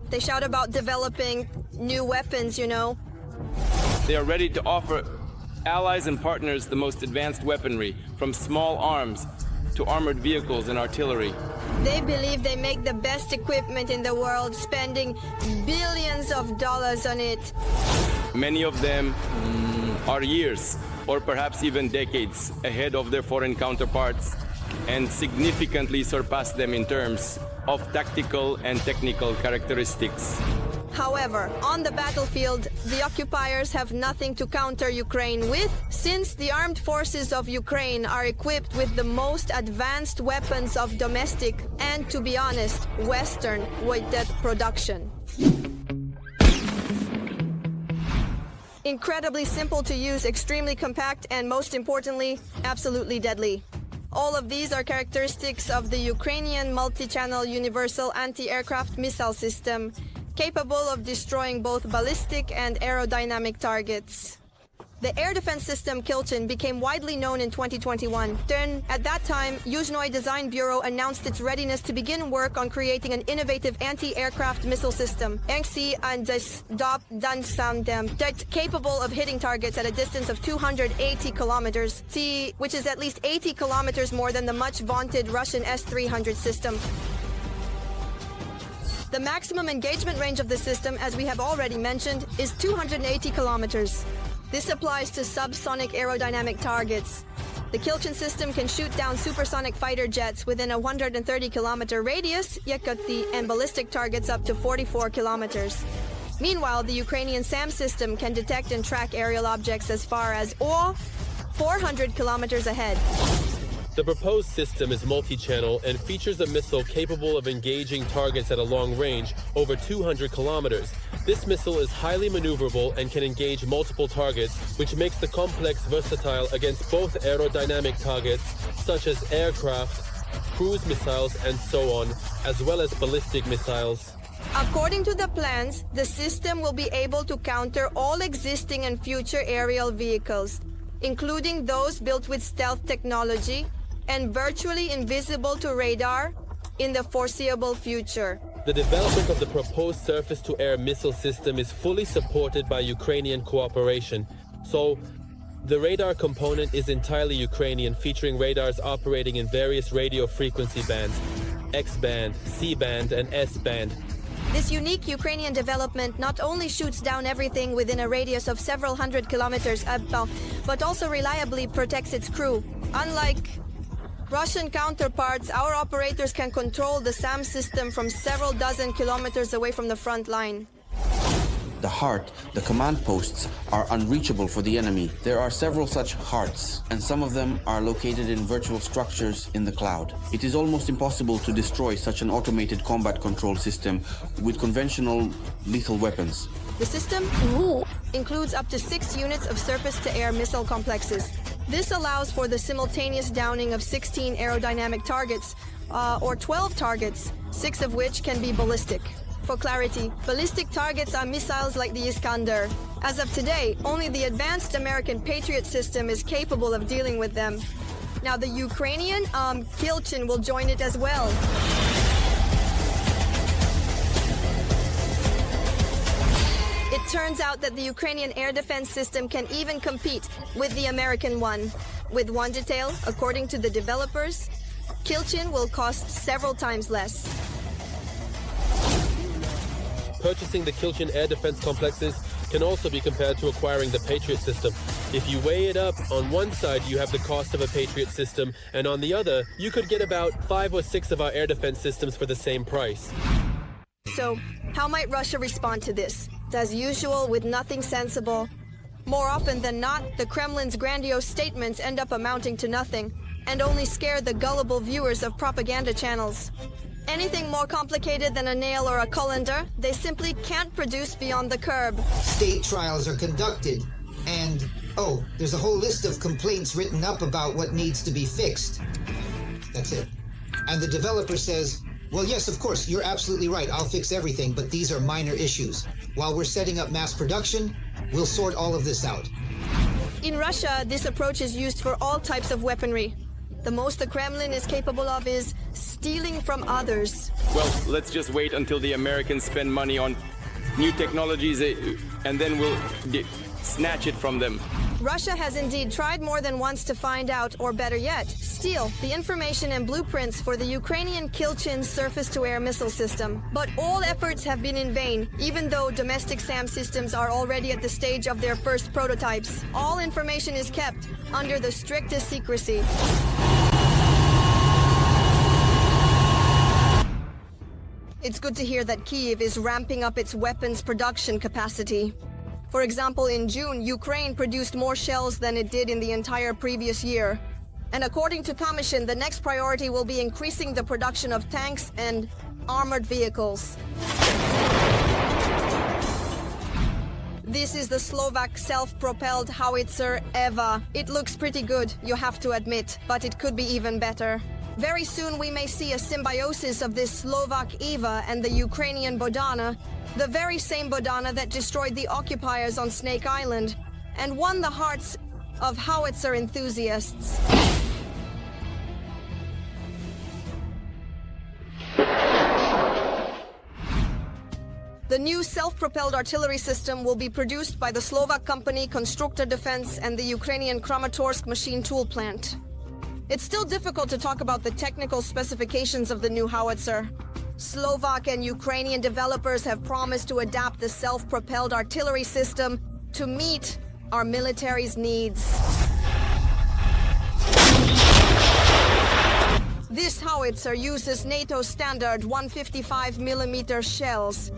They shout about developing new weapons, you know. They are ready to offer allies and partners the most advanced weaponry, from small arms to armored vehicles and artillery. They believe they make the best equipment in the world, spending billions of dollars on it. Many of them are years or perhaps even decades ahead of their foreign counterparts and significantly surpass them in terms of tactical and technical characteristics. However, on the battlefield, the occupiers have nothing to counter Ukraine with, since the armed forces of Ukraine are equipped with the most advanced weapons of domestic and, to be honest, Western weighted production. Incredibly simple to use, extremely compact, and most importantly, absolutely deadly. All of these are characteristics of the Ukrainian multi-channel universal anti-aircraft missile system, capable of destroying both ballistic and aerodynamic targets. The air defense system Kilchen became widely known in 2021. Then, at that time, Yuzhnoye Design Bureau announced its readiness to begin work on creating an innovative anti-aircraft missile system, that's capable of hitting targets at a distance of 280 kilometers, which is at least 80 kilometers more than the much vaunted Russian S-300 system. The maximum engagement range of the system, as we have already mentioned, is 280 kilometers. This applies to subsonic aerodynamic targets. The Kilchen system can shoot down supersonic fighter jets within a 130-kilometer radius, and ballistic targets up to 44 kilometers. Meanwhile, the Ukrainian SAM system can detect and track aerial objects as far as 400 kilometers ahead. The proposed system is multi-channel and features a missile capable of engaging targets at a long range, over 200 kilometers. This missile is highly maneuverable and can engage multiple targets, which makes the complex versatile against both aerodynamic targets, such as aircraft, cruise missiles, and so on, as well as ballistic missiles. According to the plans, the system will be able to counter all existing and future aerial vehicles, including those built with stealth technology, and virtually invisible to radar in the foreseeable future. The development of the proposed surface-to-air missile system is fully supported by Ukrainian cooperation. So, the radar component is entirely Ukrainian, featuring radars operating in various radio frequency bands, X-band, C-band, and S-band. This unique Ukrainian development not only shoots down everything within a radius of several hundred kilometers, but also reliably protects its crew. Unlike Russian counterparts, our operators can control the SAM system from several dozen kilometers away from the front line. The heart, the command posts, are unreachable for the enemy. There are several such hearts, and some of them are located in virtual structures in the cloud. It is almost impossible to destroy such an automated combat control system with conventional lethal weapons. The system includes up to 6 units of surface-to-air missile complexes. This allows for the simultaneous downing of 16 aerodynamic targets, or 12 targets, 6 of which can be ballistic. For clarity, ballistic targets are missiles like the Iskander. As of today, only the advanced American Patriot system is capable of dealing with them. Now, the Ukrainian Kilchen will join it as well. It turns out that the Ukrainian air defense system can even compete with the American one. With one detail, according to the developers, Kilchen will cost several times less. Purchasing the Kilchen air defense complexes can also be compared to acquiring the Patriot system. If you weigh it up, on one side you have the cost of a Patriot system, and on the other, you could get about 5 or 6 of our air defense systems for the same price. So, how might Russia respond to this? As usual, with nothing sensible. More often than not, the Kremlin's grandiose statements end up amounting to nothing, and only scare the gullible viewers of propaganda channels. Anything more complicated than a nail or a colander, they simply can't produce beyond the curb. State trials are conducted, and, there's a whole list of complaints written up about what needs to be fixed. That's it. And the developer says, well, yes, of course, you're absolutely right. I'll fix everything, but these are minor issues. While we're setting up mass production, we'll sort all of this out. In Russia, this approach is used for all types of weaponry. The most the Kremlin is capable of is stealing from others. Well, let's just wait until the Americans spend money on new technologies and then we'll snatch it from them. Russia has indeed tried more than once to find out, or better yet, steal the information and blueprints for the Ukrainian Kilchen surface-to-air missile system. But all efforts have been in vain, even though domestic SAM systems are already at the stage of their first prototypes. All information is kept under the strictest secrecy. It's good to hear that Kyiv is ramping up its weapons production capacity. For example, in June, Ukraine produced more shells than it did in the entire previous year. And according to Commission, the next priority will be increasing the production of tanks and armored vehicles. This is the Slovak self-propelled howitzer EVA. It looks pretty good, you have to admit, but it could be even better. Very soon we may see a symbiosis of this Slovak EVA and the Ukrainian Bodana, the very same Bodana that destroyed the occupiers on Snake Island and won the hearts of howitzer enthusiasts. The new self-propelled artillery system will be produced by the Slovak company Constructor Defense and the Ukrainian Kramatorsk machine tool plant. It's still difficult to talk about the technical specifications of the new howitzer. Slovak and Ukrainian developers have promised to adapt the self-propelled artillery system to meet our military's needs. This howitzer uses NATO standard 155mm shells.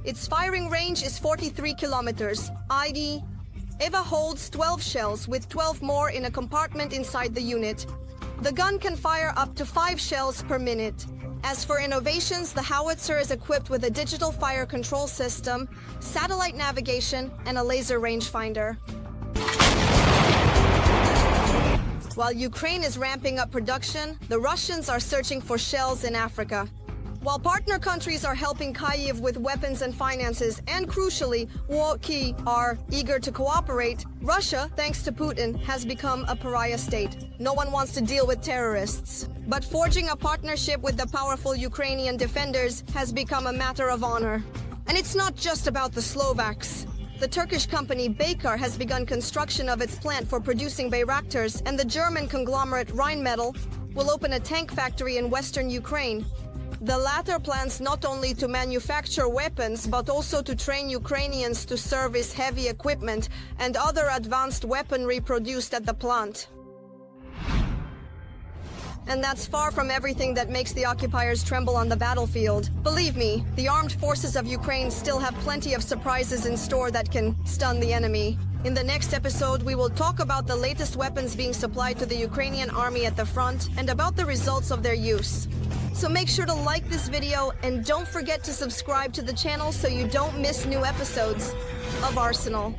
Its firing range is 43 kilometers. EVA holds 12 shells with 12 more in a compartment inside the unit. The gun can fire up to 5 shells per minute. As for innovations, the howitzer is equipped with a digital fire control system, satellite navigation, and a laser rangefinder. While Ukraine is ramping up production, the Russians are searching for shells in Africa. While partner countries are helping Kyiv with weapons and finances, and crucially, Wauki are eager to cooperate, Russia, thanks to Putin, has become a pariah state. No one wants to deal with terrorists. But forging a partnership with the powerful Ukrainian defenders has become a matter of honor. And it's not just about the Slovaks. The Turkish company Baykar has begun construction of its plant for producing Bayraktars, and the German conglomerate Rheinmetall will open a tank factory in western Ukraine. The latter plans not only to manufacture weapons, but also to train Ukrainians to service heavy equipment and other advanced weaponry produced at the plant. And that's far from everything that makes the occupiers tremble on the battlefield. Believe me, the armed forces of Ukraine still have plenty of surprises in store that can stun the enemy. In the next episode, we will talk about the latest weapons being supplied to the Ukrainian army at the front and about the results of their use. So make sure to like this video and don't forget to subscribe to the channel so you don't miss new episodes of Arsenal.